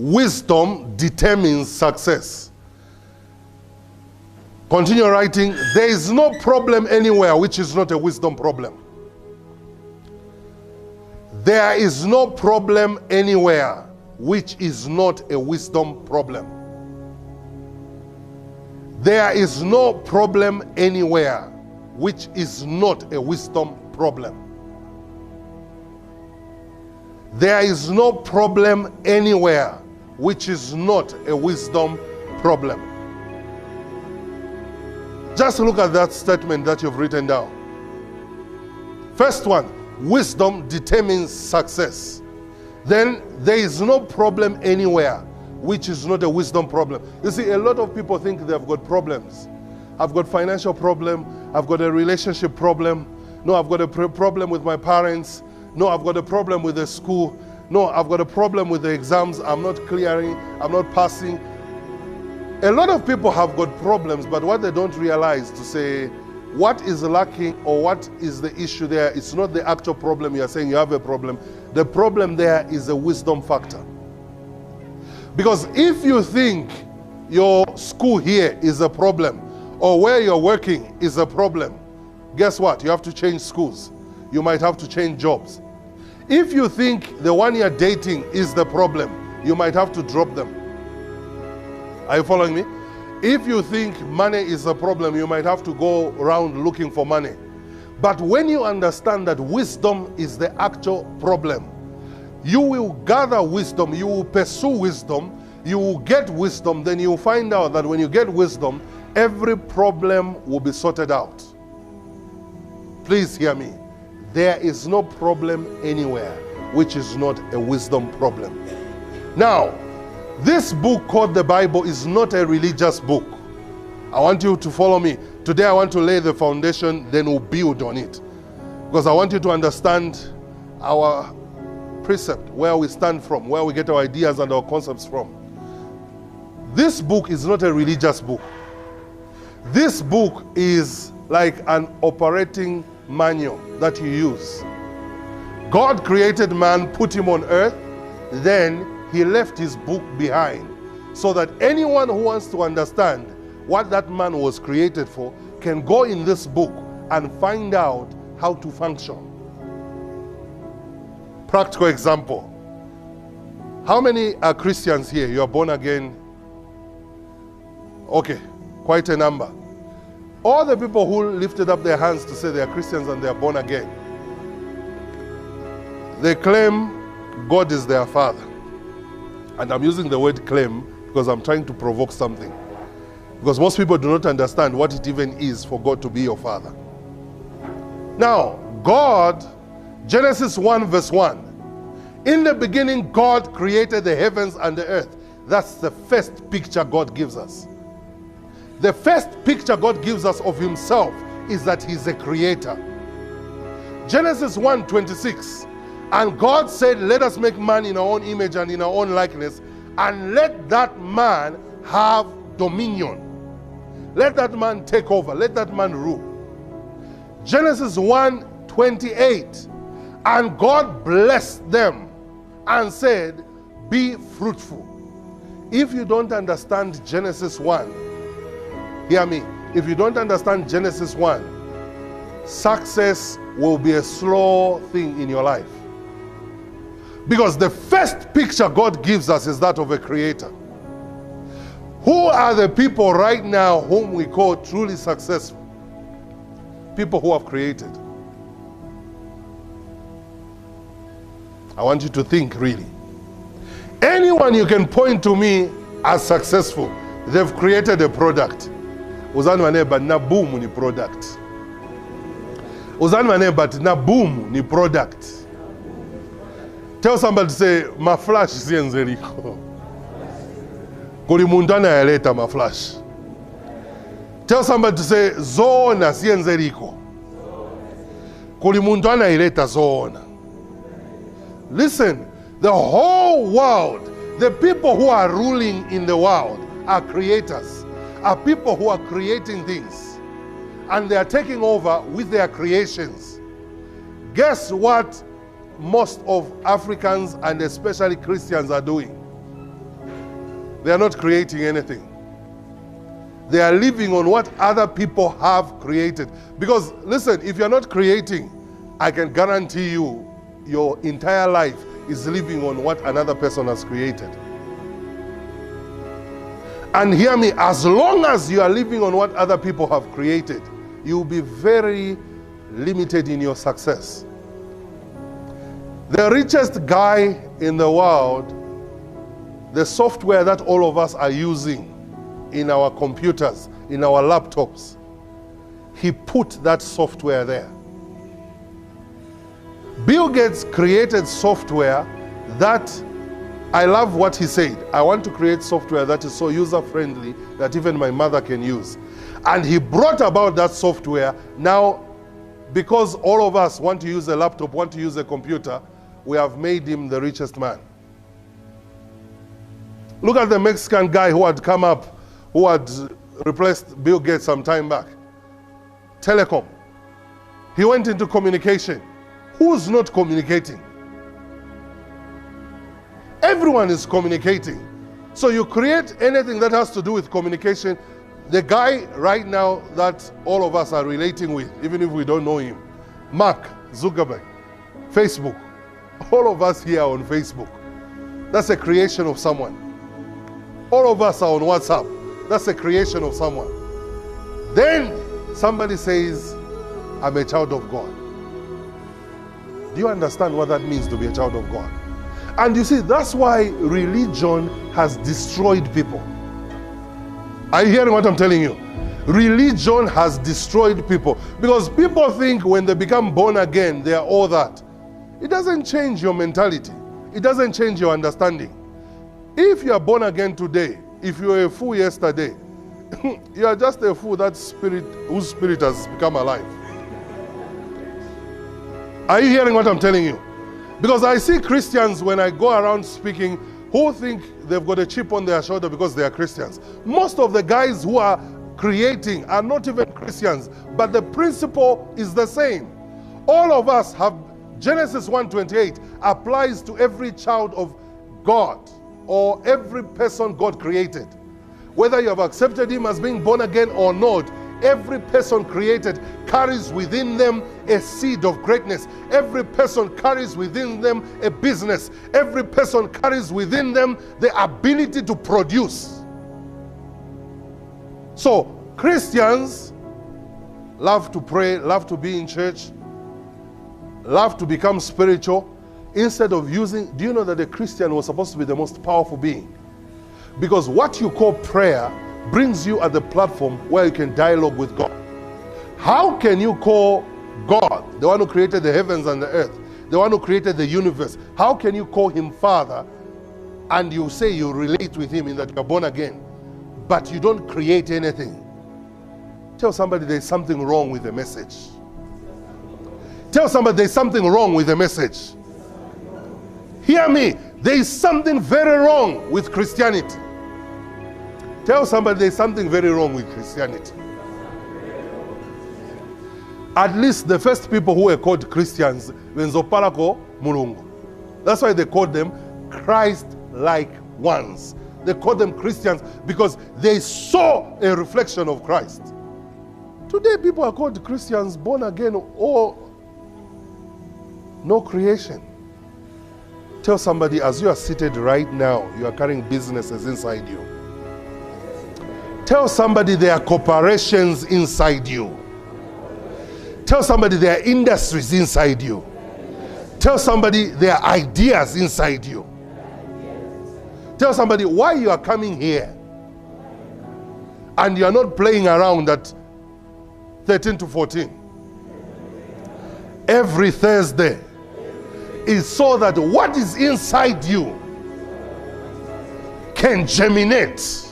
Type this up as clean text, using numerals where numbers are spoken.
wisdom determines success. Continue writing. There is no problem anywhere which is not a wisdom problem. There is no problem anywhere which is not a wisdom problem. There is no problem anywhere which is not a wisdom problem. There is no problem anywhere which is not a wisdom problem. Just look at that statement that you've written down. First one, wisdom determines success. Then there is no problem anywhere which is not a wisdom problem. You see, a lot of people think they've got problems. I've got financial problem. I've got a relationship problem. No, I've got a problem with my parents. No, I've got a problem with the school. No, I've got a problem with the exams. I'm not clearing. I'm not passing. A lot of people have got problems, but what they don't realize to say, what is lacking or what is the issue there, it's not the actual problem. You are saying you have a problem. The problem there is a wisdom factor. Because if you think your school here is a problem or where you're working is a problem, guess what? You have to change schools. You might have to change jobs. If you think the one you're dating is the problem, you might have to drop them. Are you following me? If you think money is a problem, you might have to go around looking for money. But when you understand that wisdom is the actual problem, you will gather wisdom, you will pursue wisdom, you will get wisdom, then you will find out that when you get wisdom, every problem will be sorted out. Please hear me. There is no problem anywhere which is not a wisdom problem. Now, this book called the Bible is not a religious book. I want you to follow me. Today I want to lay the foundation, then we'll build on it. Because I want you to understand our precept, where we stand from, where we get our ideas and our concepts from. This book is not a religious book. This book is like an operating manual that you use. God created man, put him on earth, then he left his book behind so that anyone who wants to understand what that man was created for can go in this book and find out how to function. Practical example. How many are Christians here? You are born again? Okay, quite a number. All the people who lifted up their hands to say they are Christians and they are born again, they claim God is their father. And I'm using the word claim because I'm trying to provoke something. Because most people do not understand what it even is for God to be your father. Now, God, Genesis 1 verse 1. In the beginning, God created the heavens and the earth. That's the first picture God gives us. The first picture God gives us of himself is that he's a creator. Genesis 1:26. And God said, let us make man in our own image and in our own likeness, and let that man have dominion. Let that man take over. Let that man rule. Genesis 1:28. And God blessed them and said, be fruitful. If you don't understand Genesis 1, hear me. If you don't understand Genesis 1, success will be a slow thing in your life. Because the first picture God gives us is that of a creator. Who are the people right now whom we call truly successful? People who have created. I want you to think really. Anyone you can point to me as successful, they've created a product. Uzani but na boom ni product. Uzani but na boom ni product. Tell somebody to say, my flash is sienzeriko. Kuli mundana yaleta my flash. Tell somebody to say, zona sienzeriko. Kuli mundana yaleta zona. Listen, the whole world, the people who are ruling in the world are creators, are people who are creating things. And they are taking over with their creations. Guess what most of Africans and especially Christians are doing? They are not creating anything. They are living on what other people have created. Because listen, if you're not creating, I can guarantee you your entire life is living on what another person has created. And hear me, as long as you are living on what other people have created, you'll be very limited in your success. The richest guy in the world, the software that all of us are using in our computers, in our laptops, he put that software there. Bill Gates created software that, I love what he said. I want to create software that is so user-friendly that even my mother can use. And he brought about that software. Now, because all of us want to use a laptop, want to use a computer, we have made him the richest man. Look at the Mexican guy who had come up, who had replaced Bill Gates some time back. Telecom. He went into communication. Who's not communicating? Everyone is communicating. So you create anything that has to do with communication. The guy right now that all of us are relating with, even if we don't know him, Mark Zuckerberg, Facebook. All of us here are on Facebook. That's a creation of someone. All of us are on WhatsApp. That's a creation of someone. Then somebody says, I'm a child of God. Do you understand what that means to be a child of God? And you see, that's why religion has destroyed people. Are you hearing what I'm telling you? Religion has destroyed people. Because people think when they become born again, they are all that. It doesn't change your mentality. It doesn't change your understanding. If you are born again today, if you were a fool yesterday, you are just a fool whose spirit has become alive. Are you hearing what I'm telling you? Because I see Christians when I go around speaking who think they've got a chip on their shoulder because they are Christians. Most of the guys who are creating are not even Christians, but the principle is the same. All of us have Genesis 1:28 applies to every child of God or every person God created. Whether you have accepted him as being born again or not, every person created carries within them a seed of greatness. Every person carries within them a business. Every person carries within them the ability to produce. So, Christians love to pray, love to be in church, love to become spiritual, instead of using, do you know that a Christian was supposed to be the most powerful being? Because what you call prayer brings you at the platform where you can dialogue with God. How can you call God, the one who created the heavens and the earth, the one who created the universe, how can you call him Father and you say you relate with him in that you're born again, but you don't create anything? Tell somebody there's something wrong with the message. Tell somebody there's something wrong with the message. Hear me, there is something very wrong with Christianity. Tell somebody there's something very wrong with Christianity. At least the first people who were called Christians, Wenzopalako Mulungu. That's why they called them Christ-like ones. They called them Christians because they saw a reflection of Christ. Today people are called Christians, born again or no creation. Tell somebody, as you are seated right now, you are carrying businesses inside you. Tell somebody there are corporations inside you. Tell somebody there are industries inside you. Tell somebody there are ideas inside you. Tell somebody why you are coming here and you are not playing around at 13 to 14. Every Thursday is so that what is inside you can germinate.